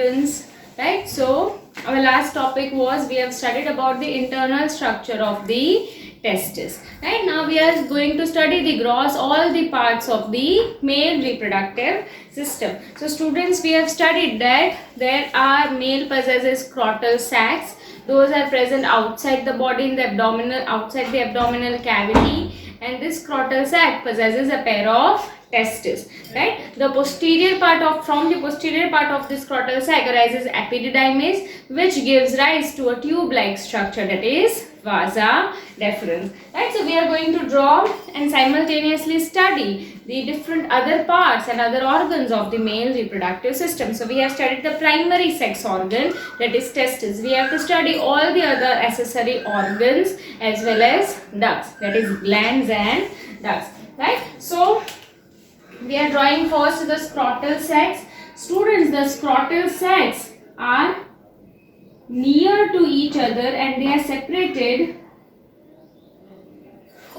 students, right? So our last topic was we have studied about the internal structure of the testis. Right now we are going to study the gross all the parts of the male reproductive system. So students, we have studied that there are male possesses scrotal sacs. Those are present outside the body in the outside the abdominal cavity, and this scrotal sac possesses a pair of testis, right? From the posterior part of the scrotal sac arises epididymis, which gives rise to a tube-like structure, that is vasa deferens, right? So we are going to draw and simultaneously study the different other parts and other organs of the male reproductive system. So we have studied the primary sex organ, that is testis. We have to study all the other accessory organs as well as ducts, that is glands and ducts, right? So we are drawing first the scrotal sacs. Students, the scrotal sacs are near to each other and they are separated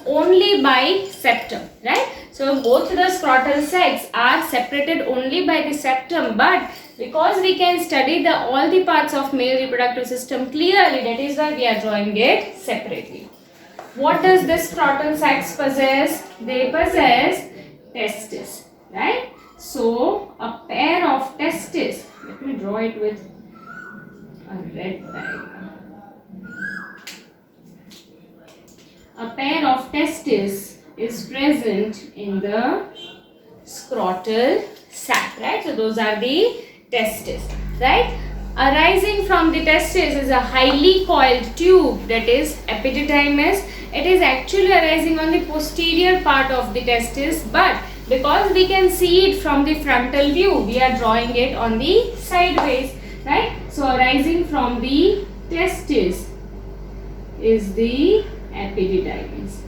only by septum, right? So both the scrotal sacs are separated only by the septum, but because we can study all the parts of male reproductive system clearly, that is why we are drawing it separately. What does this scrotal sacs possess? They possess testis, right? So a pair of testis, let me draw it with a red diagram. A pair of testis is present in the scrotal sac, right? So those are the testes, right? Arising from the testis is a highly coiled tube, that is epididymis. It is actually arising on the posterior part of the testis, but because we can see it from the frontal view, we are drawing it on the sideways, right? So arising from the testis is the epididymis.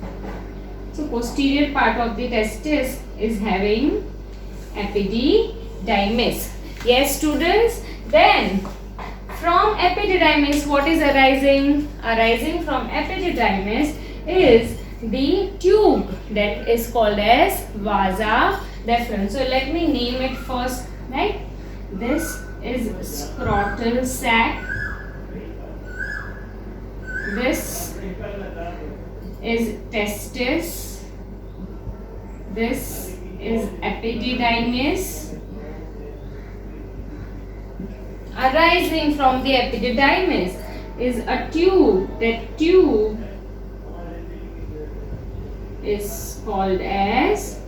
So posterior part of the testis is having epididymis. Yes, students. Then from epididymis, what is arising? Arising from epididymis is the tube that is called as vasa deferens. So let me name it first, right? This is scrotal sac. This is testis. This is epididymis. Arising from the epididymis is a tube. That tube is called as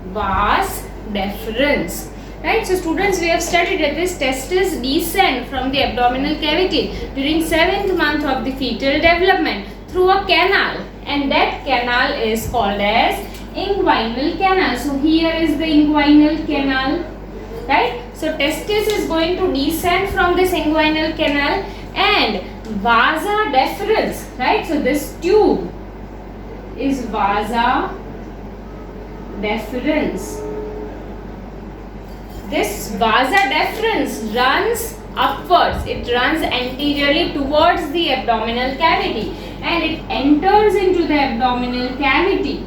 vas deferens, right? So students, we have studied that this testis descend from the abdominal cavity during 7th month of the fetal development through a canal, and that canal is called as inguinal canal. So here is the inguinal canal, right? So testis is going to descend from this inguinal canal, and vasa deferens, right? So this tube is vasa deferens. This vasa deferens runs upwards. It runs anteriorly towards the abdominal cavity, and it enters into the abdominal cavity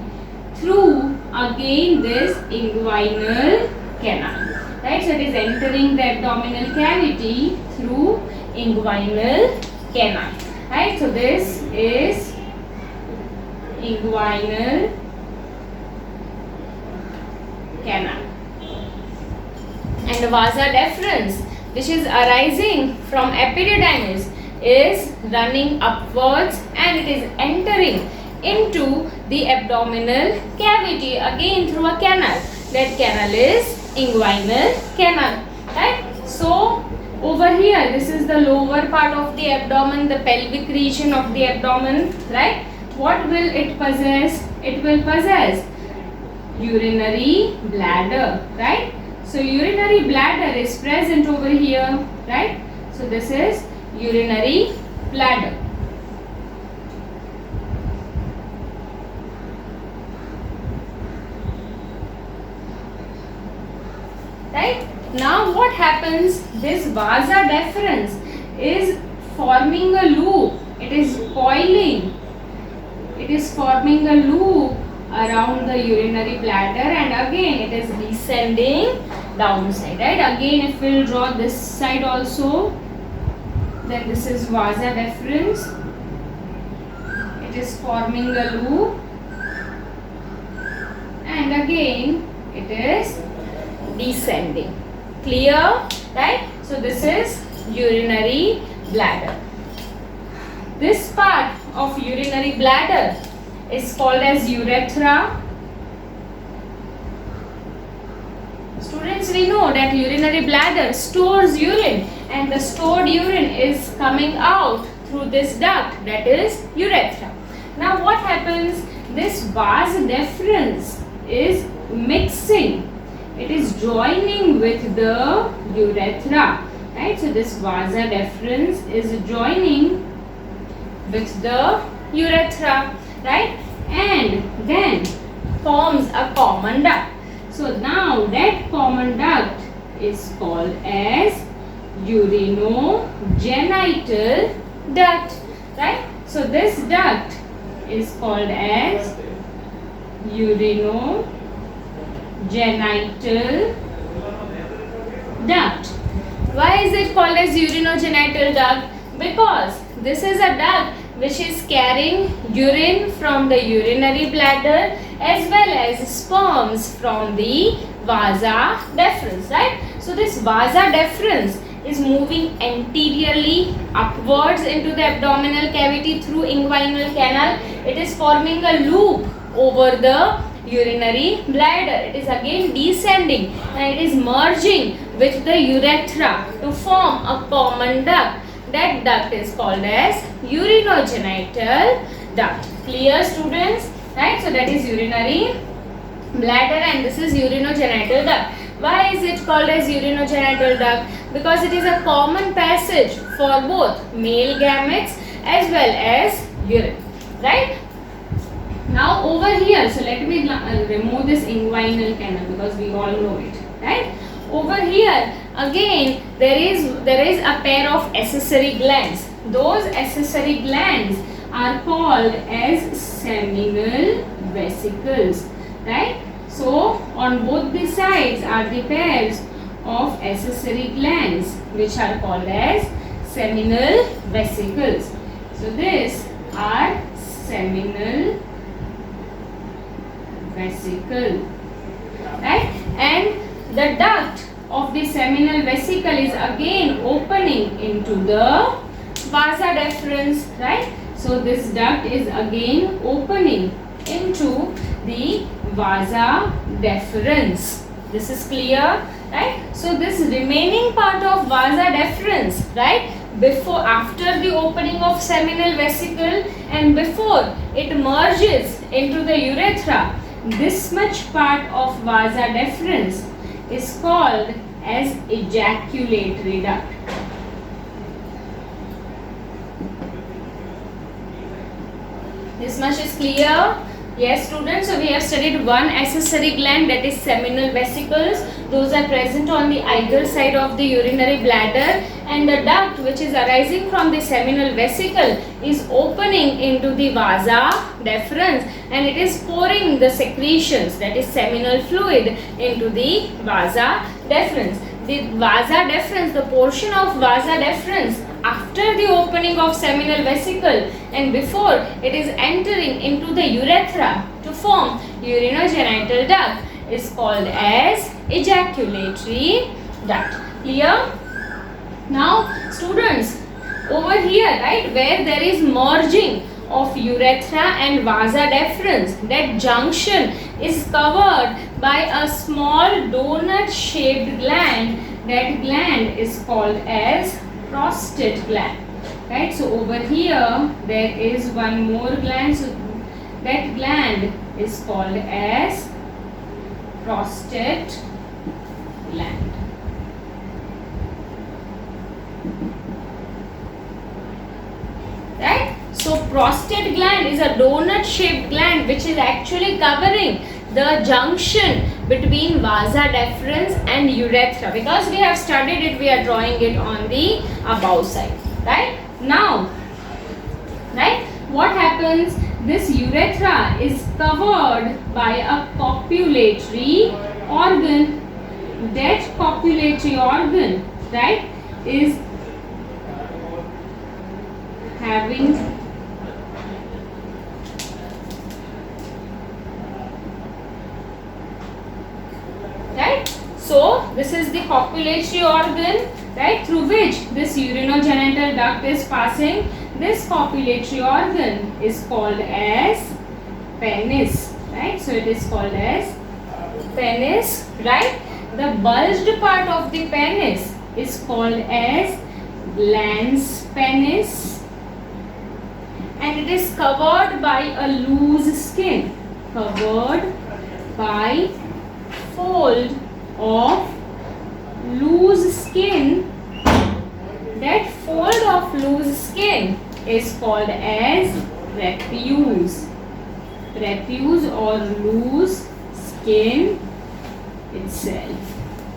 through again this inguinal canal, right? So it is entering the abdominal cavity through inguinal canal, right? So this is inguinal canal. And the vasa deferens, which is arising from epididymis, is running upwards and it is entering into the abdominal cavity again through a canal. That canal is inguinal canal, right? So over here, this is the lower part of the abdomen, the pelvic region of the abdomen, right? What will it possess? It will possess urinary bladder, right? So urinary bladder is present over here, right? So this is urinary bladder. Right? Now what happens? This vasa deferens is forming a loop. It is coiling. It is forming a loop around the urinary bladder, and again it is descending downside, right? Again, if we'll draw this side also, then this is vasa deferens. It is forming a loop, and again it is descending. Clear, right? So this is urinary bladder. This part of urinary bladder is called as urethra. Students, we know that urinary bladder stores urine, and the stored urine is coming out through this duct, that is urethra. Now what happens? This vas deferens is mixing. It is joining with the urethra, right? So this vasa deferens is joining with the urethra, right? And then forms a common duct. So now that common duct is called as urinogenital duct, right? So this duct is called as urinogenital duct. Why is it called as urinogenital duct? Because this is a duct which is carrying urine from the urinary bladder as well as sperms from the vasa deferens, right? So this vasa deferens is moving anteriorly upwards into the abdominal cavity through inguinal canal. It is forming a loop over the urinary bladder. It is again descending and it is merging with the urethra to form a common duct. That duct is called as urinogenital duct. Clear, students? Right? So that is urinary bladder and this is urinogenital duct. Why is it called as urinogenital duct? Because it is a common passage for both male gametes as well as urine. Right? Now over here, so let me remove this inguinal canal because we all know it. Right? Over here again there is a pair of accessory glands. Those accessory glands are called as seminal vesicles, right? So on both the sides are the pairs of accessory glands which are called as seminal vesicles. So these are seminal vesicle, right? And the duct of the seminal vesicle is again opening into the vasa deferens, right? So this duct is again opening into the vasa deferens. This is clear, right? So this remaining part of vasa deferens, right, after the opening of seminal vesicle and before it merges into the urethra, this much part of vasa deferens is called as ejaculatory duct. This much is clear? Yes, students. So we have studied one accessory gland, that is seminal vesicles. Those are present on the either side of the urinary bladder, and the duct which is arising from the seminal vesicle is opening into the vasa deferens and it is pouring the secretions, that is seminal fluid, into the vasa deferens. The vasa deferens, the portion of vasa deferens after the opening of seminal vesicle and before it is entering into the urethra to form urinogenital duct is called as ejaculatory duct. Clear? Now students, over here, right, where there is merging of urethra and vasa deferens, that junction is covered by a small donut shaped gland. That gland is called as prostate gland, right? So over here there is one more gland, so that gland is called as prostate gland. Right? So prostate gland is a donut shaped gland which is actually covering the junction between vasa deferens and urethra. Because we have studied it, we are drawing it on the above side. Right? Now, right, what happens? This urethra is covered by a copulatory organ. that copulatory organ, right, is having right. So this is the copulatory organ, right, through which this urinogenital duct is passing. This copulatory organ is called as penis, right? So it is called as penis, right? The bulged part of the penis is called as glans penis, and it is covered by a loose skin, covered by fold of loose skin. That fold of loose skin is called as prepuce. Prepuce or loose skin itself,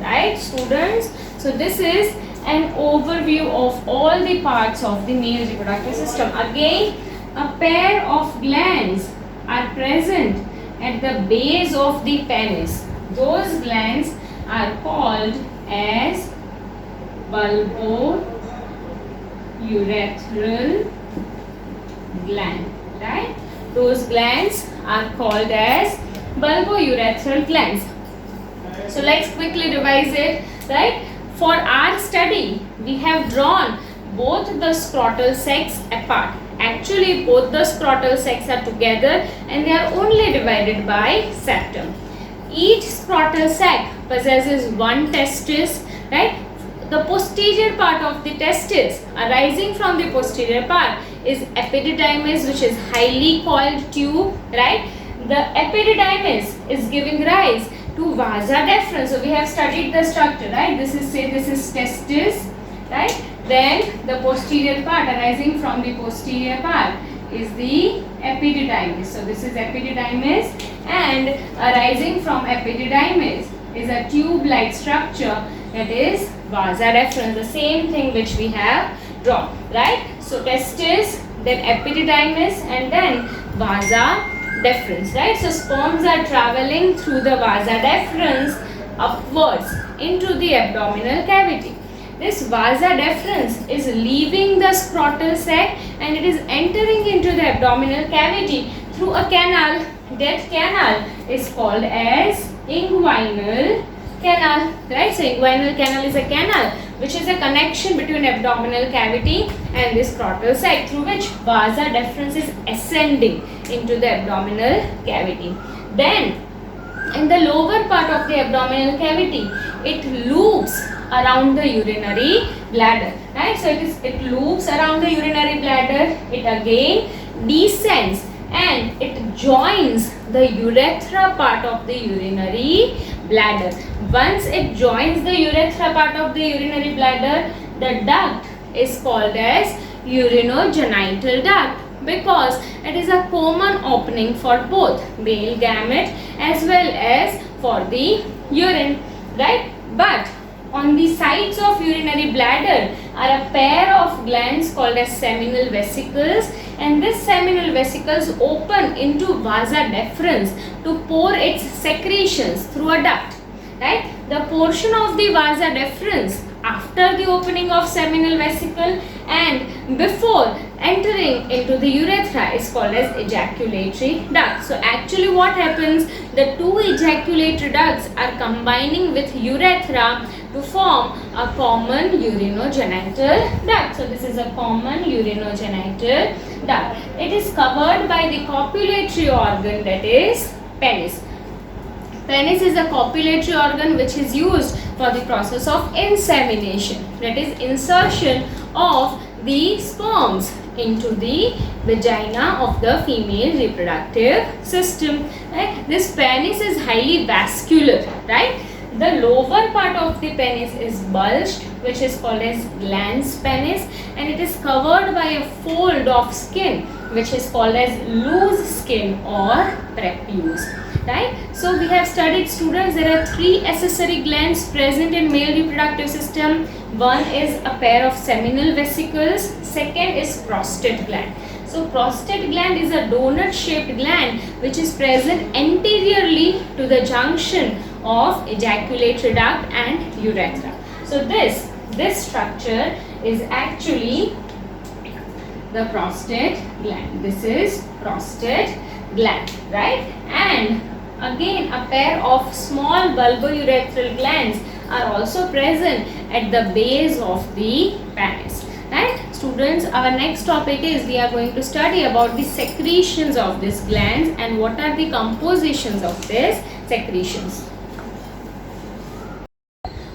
right, students? So this is an overview of all the parts of the male reproductive system. Again, a pair of glands are present at the base of the penis. Those glands are called as bulbourethral gland, right? Those glands are called as bulbourethral glands. So let's quickly revise it, right? For our study, we have drawn both the scrotal sacs apart. Actually, both the scrotal sacs are together and they are only divided by septum. Each scrotal sac possesses one testis, right? The posterior part of the testis arising from the posterior part is epididymis, which is highly coiled tube, right? The epididymis is giving rise to vasa deferens. So we have studied the structure, right? This is testis, right? Then the posterior part arising from the posterior part is the epididymis. So this is epididymis, and arising from epididymis is a tube-like structure, that is vasa deferens. The same thing which we have drawn, right? So testis, then epididymis, and then vasa deferens, right? So sperms are traveling through the vasa deferens upwards into the abdominal cavity. This vasa deferens is leaving the scrotal sac and it is entering into the abdominal cavity through a canal. That canal is called as inguinal canal, right? So inguinal canal is a canal which is a connection between abdominal cavity and the scrotal sac, through which vasa deferens is ascending into the abdominal cavity. Then in the lower part of the abdominal cavity, it loops around the urinary bladder, right? So it loops around the urinary bladder. It again descends and it joins the urethra part of the urinary bladder. Once it joins the urethra part of the urinary bladder, the duct is called as urinogenital duct, because it is a common opening for both male gamete as well as for the urine, right? But on the sides of urinary bladder are a pair of glands called as seminal vesicles, and this seminal vesicles open into vasa deferens to pour its secretions through a duct, right? The portion of the vasa deferens after the opening of seminal vesicle and before entering into the urethra is called as ejaculatory duct. So actually what happens, the two ejaculatory ducts are combining with urethra to form a common urinogenital duct. So this is a common urinogenital duct. It is covered by the copulatory organ, that is penis. Penis is a copulatory organ which is used for the process of insemination, that is insertion of the sperms into the vagina of the female reproductive system, right? This penis is highly vascular, right? The lower part of the penis is bulged, which is called as glans penis, and it is covered by a fold of skin which is called as loose skin or prepuce, right? So we have studied, students, there are three accessory glands present in male reproductive system. One is a pair of seminal vesicles, second is prostate gland. So prostate gland is a donut shaped gland which is present anteriorly to the junction of ejaculatory duct and urethra. So this structure is actually the prostate gland. This is prostate gland, right? And again a pair of small bulbourethral glands are also present at the base of the penis. Right, students, our next topic is we are going to study about the secretions of these glands and what are the compositions of these secretions.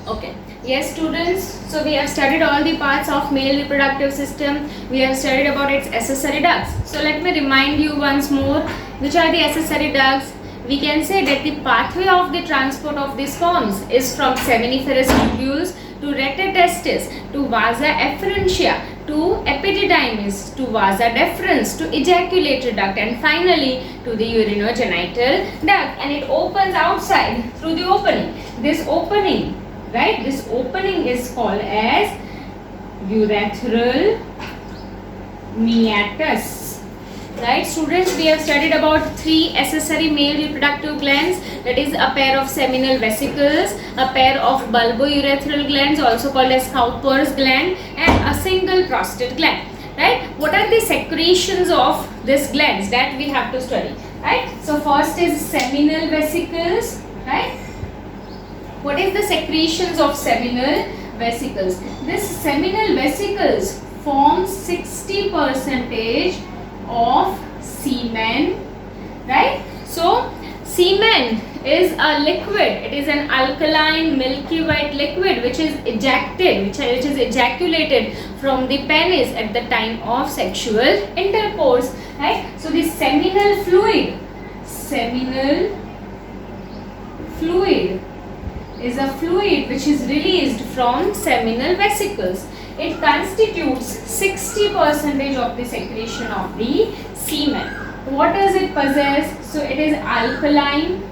Okay, yes students, so we have studied all the parts of male reproductive system. We have studied about its accessory ducts. So let me remind you once more, which are the accessory ducts. We can say that the pathway of the transport of the sperms is from seminiferous tubules to retrotestis to vasa efferentia to epididymis to vasa deferens to ejaculatory duct and finally to the urinogenital duct, and it opens outside through the opening. This opening, right, this opening is called as urethral meatus. Right, students, we have studied about 3 accessory male reproductive glands, that is a pair of seminal vesicles, a pair of bulbourethral glands also called as Cowper's gland, and a single prostate gland. Right, what are the secretions of these glands that we have to study? Right, so first is seminal vesicles. Right, what is the secretions of seminal vesicles? This seminal vesicles form 60% of semen, right? So semen is a liquid. It is an alkaline milky white liquid which is ejected, which is ejaculated from the penis at the time of sexual intercourse, right? So the seminal fluid is a fluid which is released from seminal vesicles. It constitutes 60% of the secretion of the semen. What does it possess? So it is alkaline,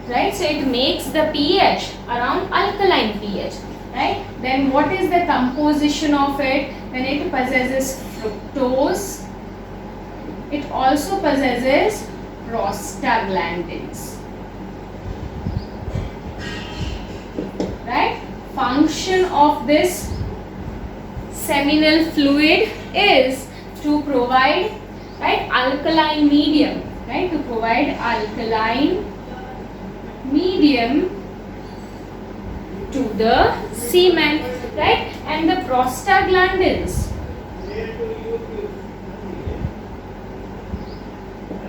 right? So it makes the pH around alkaline pH, right? Then what is the composition of it? Then it possesses fructose. It also possesses prostaglandins, right? Function of this seminal fluid is to provide, right, alkaline medium, right, to provide alkaline medium to the semen, right? And the prostaglandins,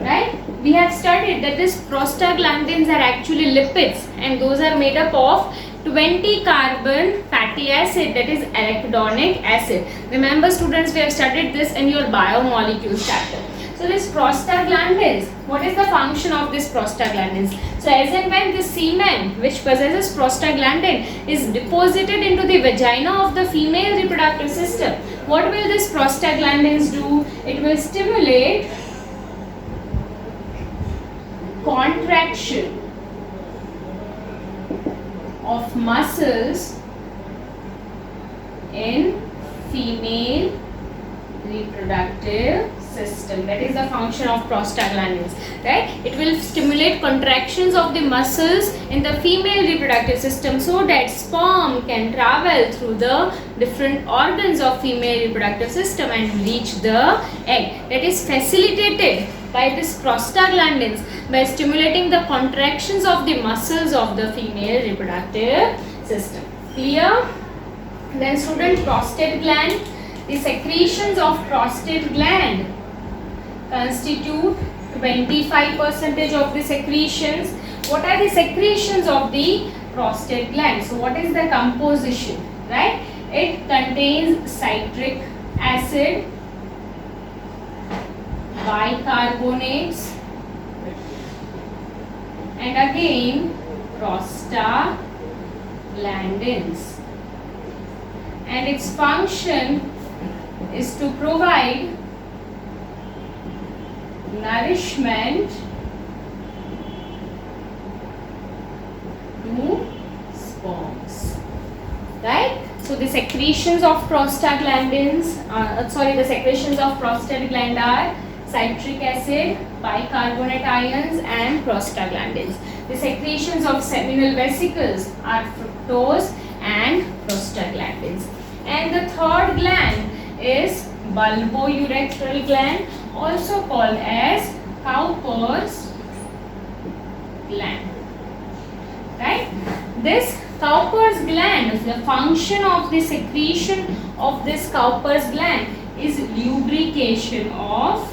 right, we have studied that these prostaglandins are actually lipids and those are made up of 20 carbon fatty acid, that is arachidonic acid. Remember students, we have studied this in your biomolecules chapter. So this prostaglandins, what is the function of this prostaglandins? So as and when the semen which possesses prostaglandin is deposited into the vagina of the female reproductive system, what will this prostaglandins do? It will stimulate contraction of muscles in female reproductive system. That is the function of prostaglandins, right? It will stimulate contractions of the muscles in the female reproductive system so that sperm can travel through the different organs of female reproductive system and reach the egg. That is facilitated by this prostaglandins by stimulating the contractions of the muscles of the female reproductive system. Clear? Then student, prostate gland. The secretions of prostate gland constitute 25% of the secretions. What are the secretions of the prostate gland? So what is the composition, right? It contains citric acid, bicarbonates, and again prostaglandins, and its function is to provide nourishment to sperms, right? So the secretions of prostaglandins, the secretions of prostate gland are citric acid, bicarbonate ions and prostaglandins. The secretions of seminal vesicles are fructose and prostaglandins. And the third gland is bulbourethral gland, also called as Cowper's gland. Right? This Cowper's gland, the function of the secretion of this Cowper's gland is lubrication of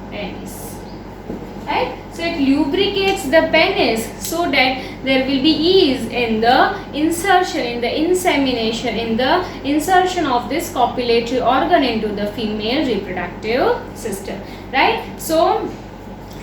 penis. Right? So it lubricates the penis so that there will be ease in the insertion, in the insemination, in the insertion of this copulatory organ into the female reproductive system. Right? So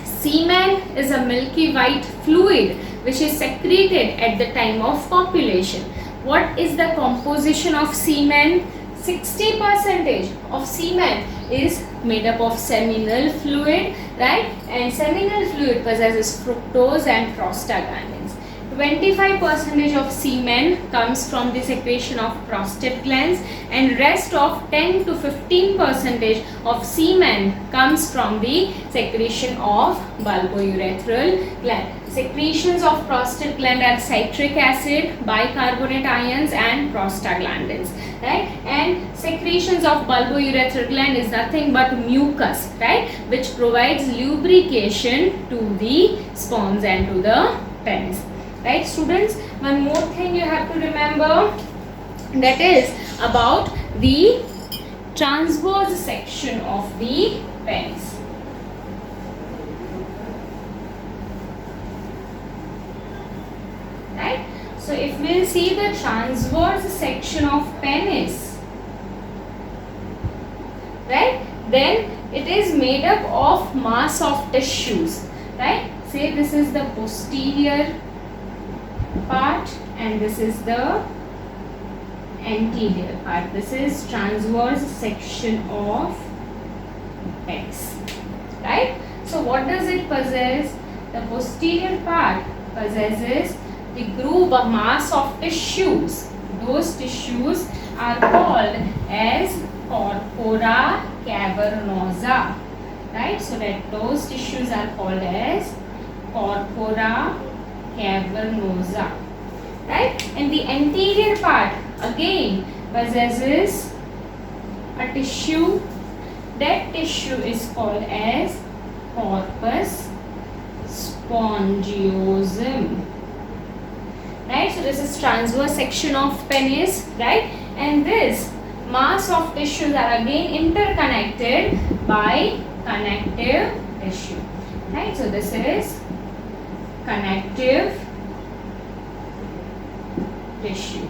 semen is a milky white fluid which is secreted at the time of copulation. What is the composition of semen? 60% of semen is made up of seminal fluid, right? And seminal fluid possesses fructose and prostaglandins. 25% of semen comes from the secretion of prostate glands, and rest of 10 to 15% of semen comes from the secretion of bulbourethral gland. Secretions of prostate gland are citric acid, bicarbonate ions and prostaglandins, right? And secretions of bulbourethral gland is nothing but mucus, right, which provides lubrication to the sperms and to the penis. Right, students, one more thing you have to remember, that is about the transverse section of the penis. Right, so if we will see the transverse section of penis, right, then it is made up of mass of tissues. Right, say this is the posterior part and this is the anterior part. This is transverse section of penis. Right? So what does it possess? The posterior part possesses the groove of mass of tissues. Those tissues are called as corpora cavernosa. Right? So that those tissues are called as corpora cavernosa. Right? And the anterior part again possesses a tissue. That tissue is called as corpus spongiosum. Right? So this is transverse section of penis, right? And this mass of tissues are again interconnected by connective tissue. Right? So this is connective tissue.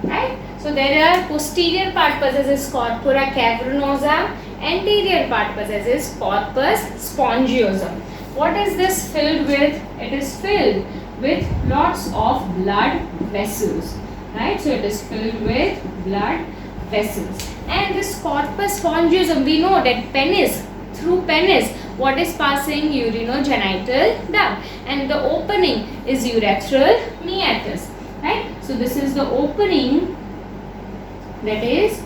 Right? So there are posterior part possesses corpora cavernosa, anterior part possesses corpus spongiosum. What is this filled with? It is filled with lots of blood vessels. Right? So it is filled with blood vessels. And this corpus spongiosum, we know that penis, through penis, what is passing? Urinogenital duct, and the opening is urethral meatus. Right? So this is the opening, that is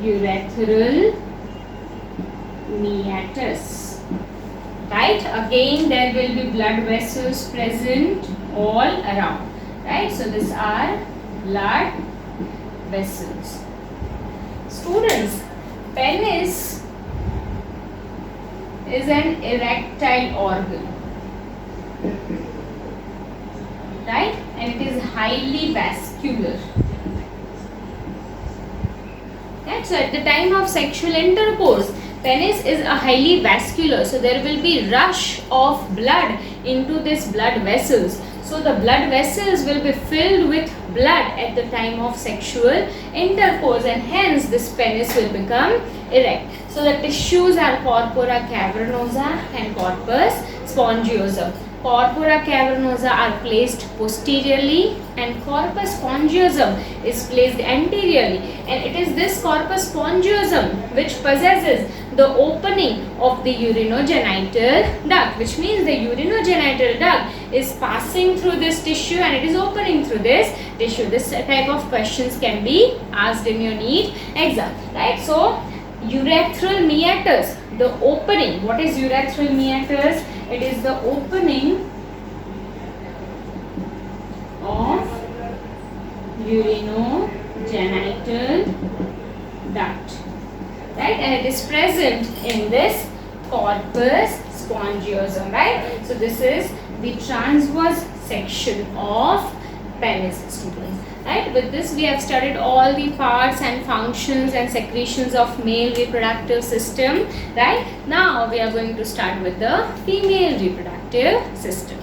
urethral meatus. Right? Again there will be blood vessels present all around. Right? So these are blood vessels. Students, penis is an erectile organ, right, and it is highly vascular. Right? So at the time of sexual intercourse, penis is a highly vascular, so there will be rush of blood into these blood vessels. So the blood vessels will be filled with blood at the time of sexual intercourse, and hence this penis will become erect. So the tissues are corpora cavernosa and corpus spongiosum. Corpora cavernosa are placed posteriorly and corpus spongiosum is placed anteriorly, and it is this corpus spongiosum which possesses the opening of the urinogenital duct, which means the urinogenital duct is passing through this tissue and it is opening through this tissue. This type of questions can be asked in your NEET exam, right? So urethral meatus, the opening. What is urethral meatus? It is the opening of urinogenital duct, right? And it is present in this corpus spongiosum, right? So this is the transverse section of penis, students, right? With this we have studied all the parts and functions and secretions of male reproductive system, right? Now we are going to start with the female reproductive system.